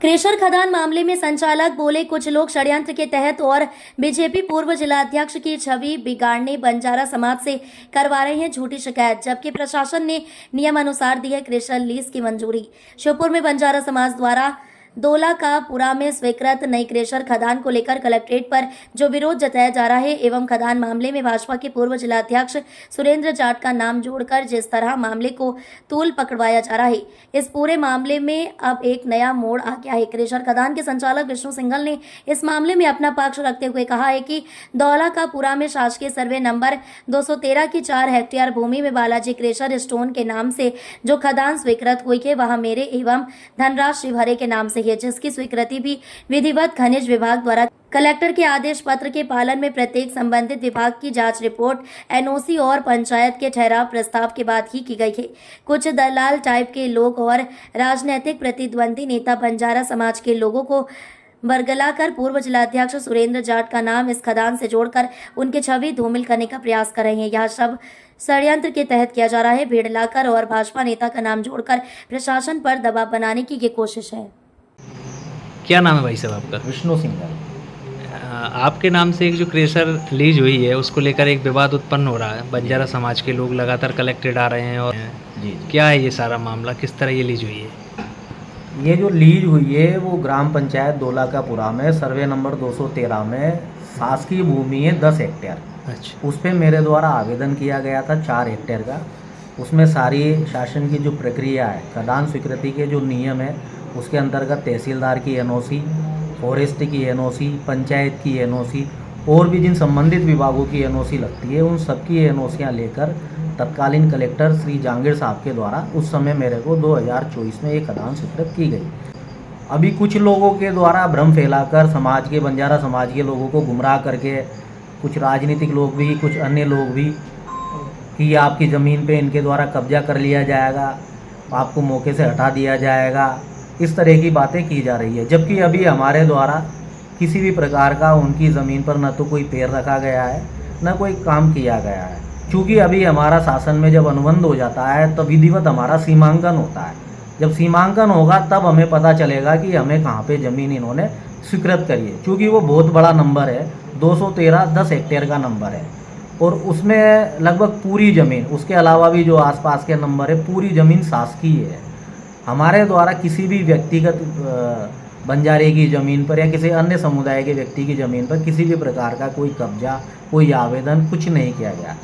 Crusher खदान मामले में संचालक बोले, कुछ लोग षड्यंत्र के तहत और बीजेपी पूर्व जिलाध्यक्ष की छवि बिगाड़ने बंजारा समाज से करवा रहे हैं झूठी शिकायत, जबकि प्रशासन ने नियम अनुसार दी है क्रेशर लीज की मंजूरी। श्योपुर में बंजारा समाज द्वारा दोला का पुरा में स्वीकृत नई क्रेशर खदान को लेकर कलेक्ट्रेट पर जो विरोध जताया जा रहा है एवं खदान मामले में भाजपा के पूर्व जिलाध्यक्ष सुरेंद्र जाट का नाम जोड़कर जिस तरह मामले को तूल पकड़वाया जा रहा है, इस पूरे मामले में अब एक नया मोड़ आ गया है। क्रेशर खदान के संचालक विष्णु सिंघल ने इस मामले में अपना पक्ष रखते हुए कहा है कि दौला का पुरा में शासकीय सर्वे नंबर 213 की 4 हेक्टेयर भूमि में बालाजी क्रेशर स्टोन के नाम से जो खदान स्वीकृत हुई है वह मेरे एवं धनराज शिवहरे के नाम से है, जिसकी स्वीकृति भी विधिवत खनिज विभाग द्वारा कलेक्टर के आदेश पत्र के पालन में प्रत्येक संबंधित विभाग की जांच रिपोर्ट, एनओसी और पंचायत के ठहराव प्रस्ताव के बाद ही की गई है। कुछ दलाल टाइप के लोग और राजनीतिक प्रतिद्वंदी नेता बंजारा समाज के लोगों को बरगलाकर पूर्व जिलाध्यक्ष सुरेंद्र जाट का नाम इस खदान से जोड़कर उनकी छवि धूमिल करने का प्रयास कर रहे हैं। यह सब षड्यंत्र के तहत किया जा रहा है। भीड़ लाकर और भाजपा नेता का नाम जोड़कर प्रशासन पर दबाव बनाने की ये कोशिश है। क्या नाम है भाई साहब आपका? विष्णु सिंघल। आपके नाम से एक जो क्रेशर लीज हुई है उसको लेकर एक विवाद उत्पन्न हो रहा है। बंजारा समाज के लोग लगातार कलेक्टेड आ रहे हैं और जी क्या है ये सारा मामला, किस तरह ये लीज हुई है? ये जो लीज हुई है वो ग्राम पंचायत दोलाकापुरा में सर्वे नंबर 213 में शासकीय भूमि है 10 हेक्टेयर। अच्छा, उस पर मेरे द्वारा आवेदन किया गया था 4 हेक्टेयर का। उसमें सारी शासन की जो प्रक्रिया है, खदान स्वीकृति के जो नियम है उसके अंतर्गत तहसीलदार की एनओसी, फॉरेस्ट की एनओसी, पंचायत की एनओसी और भी जिन संबंधित विभागों की एनओसी लगती है उन सबकी एनओसियाँ लेकर तत्कालीन कलेक्टर श्री जहांगीर साहब के द्वारा उस समय मेरे को 2024 में एक खदान स्वीकृत की गई। अभी कुछ लोगों के द्वारा भ्रम फैलाकर समाज के, बंजारा समाज के लोगों को गुमराह करके, कुछ राजनीतिक लोग भी, कुछ अन्य लोग भी, कि आपकी ज़मीन पे इनके द्वारा कब्जा कर लिया जाएगा, आपको मौके से हटा दिया जाएगा, इस तरह की बातें की जा रही है। जबकि अभी हमारे द्वारा किसी भी प्रकार का उनकी ज़मीन पर न तो कोई पैर रखा गया है न कोई काम किया गया है। क्योंकि अभी हमारा शासन में जब अनुबंध हो जाता है तब विधिवत हमारा सीमांकन होता है। जब सीमांकन होगा तब हमें पता चलेगा कि हमें कहाँ पे ज़मीन इन्होंने स्वीकृत करी है। क्योंकि वो बहुत बड़ा नंबर है, 213 10 हेक्टेयर का नंबर है और उसमें लगभग पूरी ज़मीन, उसके अलावा भी जो आसपास के नंबर है, पूरी ज़मीन शासकीय है। हमारे द्वारा किसी भी व्यक्तिगत बंजारे की ज़मीन पर या किसी अन्य समुदाय के व्यक्ति की ज़मीन पर किसी भी प्रकार का कोई कब्जा, कोई आवेदन, कुछ नहीं किया गया।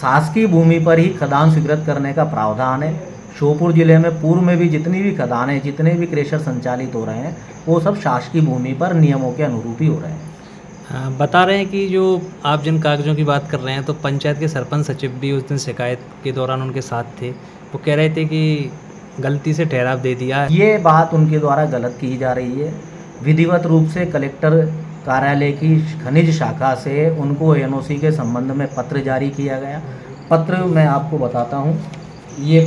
शासकीय भूमि पर ही खदान स्वीकृत करने का प्रावधान है। श्योपुर जिले में पूर्व में भी जितनी भी खदानें, जितने भी क्रेशर संचालित हो रहे हैं वो सब शासकीय भूमि पर नियमों के अनुरूप ही हो रहे हैं। बता रहे हैं कि जो आप जिन कागजों की बात कर रहे हैं तो पंचायत के सरपंच सचिव भी उस दिन शिकायत के दौरान उनके साथ थे। वो कह रहे थे कि गलती से ठहराव दे दिया। ये बात उनके द्वारा गलत की जा रही है। विधिवत रूप से कलेक्टर कार्यालय की खनिज शाखा से उनको एनओसी के संबंध में पत्र जारी किया गया। पत्र मैं आपको बताता हूँ। ये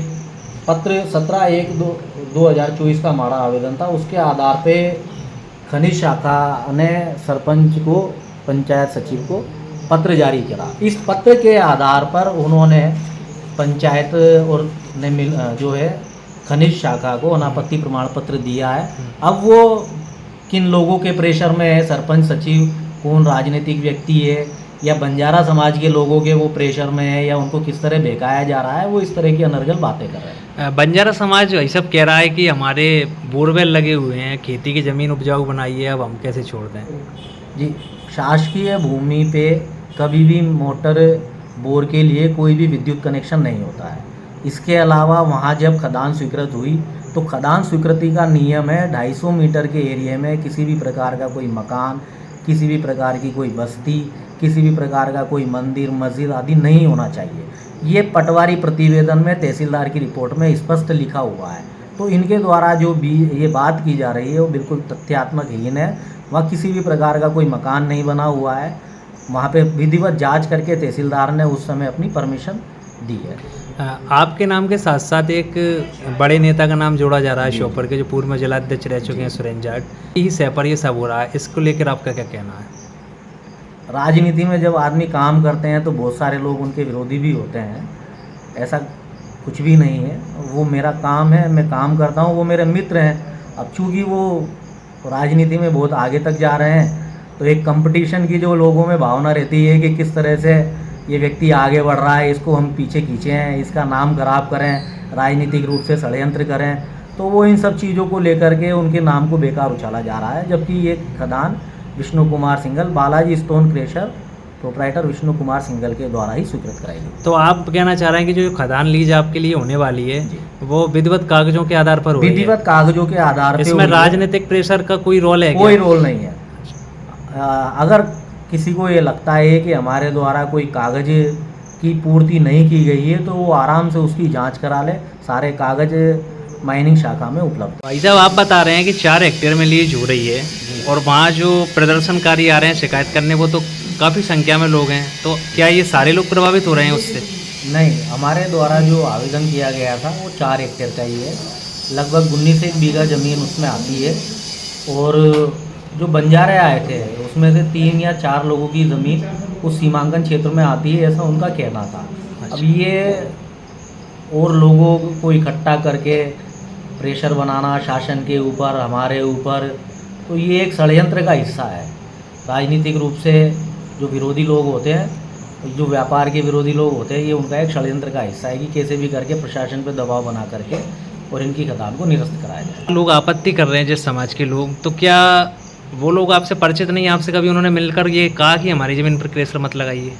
पत्र 17/1/2024 का हमारा आवेदन था। उसके आधार पे खनिज शाखा ने सरपंच को, पंचायत सचिव को पत्र जारी करा। इस पत्र के आधार पर उन्होंने पंचायत और ने जो है खनिज शाखा को अनापत्ति प्रमाण पत्र दिया है। अब वो किन लोगों के प्रेशर में है, सरपंच सचिव कौन राजनीतिक व्यक्ति है या बंजारा समाज के लोगों के वो प्रेशर में है या उनको किस तरह बहकाया जा रहा है, वो इस तरह की अनर्गल बातें कर रहे हैं। बंजारा समाज ये सब कह रहा है कि हमारे बोरवेल लगे हुए हैं, खेती की ज़मीन उपजाऊ बनाई है, अब हम कैसे छोड़ दें? जी, शासकीय भूमि पे कभी भी मोटर बोर के लिए कोई भी विद्युत कनेक्शन नहीं होता है। इसके अलावा वहाँ जब खदान स्वीकृत हुई तो खदान स्वीकृति का नियम है 250 मीटर के एरिया में किसी भी प्रकार का कोई मकान, किसी भी प्रकार की कोई बस्ती, किसी भी प्रकार का कोई मंदिर, मस्जिद आदि नहीं होना चाहिए। ये पटवारी प्रतिवेदन में तहसीलदार की रिपोर्ट में स्पष्ट लिखा हुआ है। तो इनके द्वारा जो भी ये बात की जा रही है वो बिल्कुल तथ्यात्मकहीन है। वहाँ किसी भी प्रकार का कोई मकान नहीं बना हुआ है। वहाँ पे विधिवत जांच करके तहसीलदार ने उस समय अपनी परमिशन दी है। आपके नाम के साथ साथ एक बड़े नेता का नाम जोड़ा जा रहा है श्योपुर के, जो पूर्व जिलाध्यक्ष रह चुके हैं, सुरेंद्र जाट। ही सह पर ये सब हो रहा है, इसको लेकर आपका क्या कहना है? राजनीति में जब आदमी काम करते हैं तो बहुत सारे लोग उनके विरोधी भी होते हैं। ऐसा कुछ भी नहीं है। वो मेरा काम है, मैं काम करता हूँ, वो मेरे मित्र हैं। अब चूँकि वो राजनीति में बहुत आगे तक जा रहे हैं, तो एक कंपटीशन की जो लोगों में भावना रहती है कि किस तरह से ये व्यक्ति आगे बढ़ रहा है, इसको हम पीछे खींचें, इसका नाम खराब करें, राजनीतिक रूप से षड्यंत्र करें, तो वो इन सब चीज़ों को लेकर के उनके नाम को बेकार उछाला जा रहा है। जबकि ये खदान Vishnu Kumar Singhal, Balaji stone crusher proprietor Vishnu Kumar Singhal के द्वारा ही स्वीकृत कराई गई। तो आप कहना चाह रहे हैं कि जो खदान लीज आपके लिए होने वाली है जी। वो विधिवत कागजों के आधार पर हो रही है? विधिवत कागजों के आधार पर। इसमें राजनीतिक प्रेशर का कोई रोल है क्या? कोई रोल नहीं है। अगर किसी को ये लगता है कि हमारे द्वारा कोई कागज की पूर्ति नहीं की गई है तो वो आराम से उसकी जांच करा ले, सारे कागज माइनिंग शाखा में उपलब्ध। भाई साहब, आप बता रहे हैं कि 4 हेक्टेयर में लीज हो रही है और वहाँ जो प्रदर्शनकारी आ रहे हैं शिकायत करने, वो तो काफ़ी संख्या में लोग हैं, तो क्या ये सारे लोग प्रभावित हो रहे हैं उससे? नहीं, हमारे द्वारा जो आवेदन किया गया था वो 4 हेक्टेयर का ही है। लगभग 19 बीघा ज़मीन उसमें आती है और जो बंजारे आए थे उसमें से 3 या 4 लोगों की ज़मीन उस सीमांकन क्षेत्र में आती है, ऐसा उनका कहना था। अब ये और लोगों को इकट्ठा करके प्रेशर बनाना शासन के ऊपर, हमारे ऊपर, तो ये एक षड्यंत्र का हिस्सा है। राजनीतिक रूप से जो विरोधी लोग होते हैं, जो व्यापार के विरोधी लोग होते हैं, ये उनका एक षड्यंत्र का हिस्सा है कि कैसे भी करके प्रशासन पर दबाव बना करके और इनकी खदान को निरस्त कराया जाए। लोग आपत्ति कर रहे हैं जिस समाज के लोग, तो क्या वो लोग आपसे परिचित नहीं, आपसे कभी उन्होंने मिलकर ये कहा कि हमारी ज़मीन पर प्रेशर मत लगाइए?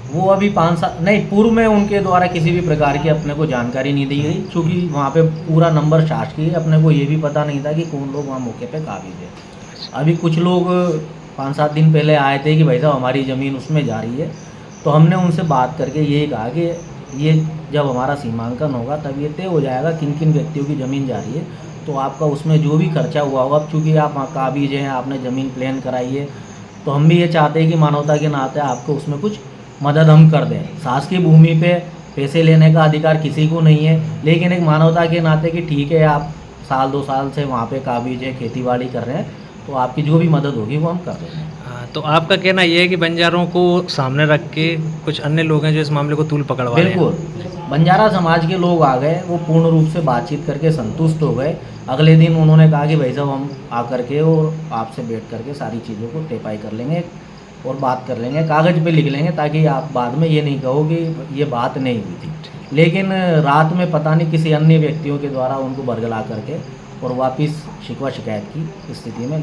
वो अभी 5 साल नहीं, पूर्व में उनके द्वारा किसी भी प्रकार की अपने को जानकारी नहीं दी गई, क्योंकि वहाँ पे पूरा नंबर शासकीय, अपने को ये भी पता नहीं था कि कौन लोग वहाँ मौके पे काबिज है। अभी कुछ लोग 5-7 दिन पहले आए थे कि भाई साहब हमारी ज़मीन उसमें जा रही है, तो हमने उनसे बात करके यही कहा कि ये जब हमारा सीमांकन होगा तब ये तय हो जाएगा किन किन व्यक्तियों की ज़मीन जा रही है, तो आपका उसमें जो भी खर्चा हुआ होगा, अब चूँकि आप वहाँ काबिज हैं, आपने ज़मीन प्लान कराई है, तो हम भी ये चाहते हैं कि मानवता के नाते आपको उसमें कुछ मदद हम कर दें। शासकीय भूमि पे पैसे लेने का अधिकार किसी को नहीं है, लेकिन एक मानवता के नाते कि ठीक है आप 1-2 साल से वहाँ पे काबिज है, खेतीबाड़ी कर रहे हैं, तो आपकी जो भी मदद होगी वो हम कर देंगे। हाँ, तो आपका कहना ये है कि बंजारों को सामने रख के कुछ अन्य लोग हैं जो इस मामले को तूल पकड़वा रहे हैं? बिल्कुल, बंजारा समाज के लोग आ गए, वो पूर्ण रूप से बातचीत करके संतुष्ट हो गए। अगले दिन उन्होंने कहा कि भाई साहब हम आकर के और आपसे बैठ करके सारी चीज़ों को टेपाई कर लेंगे और बात कर लेंगे, कागज़ पे लिख लेंगे, ताकि आप बाद में ये नहीं कहो कि ये बात नहीं हुई थी। लेकिन रात में पता नहीं किसी अन्य व्यक्तियों के द्वारा उनको बरगला करके और वापस शिकवा शिकायत की स्थिति में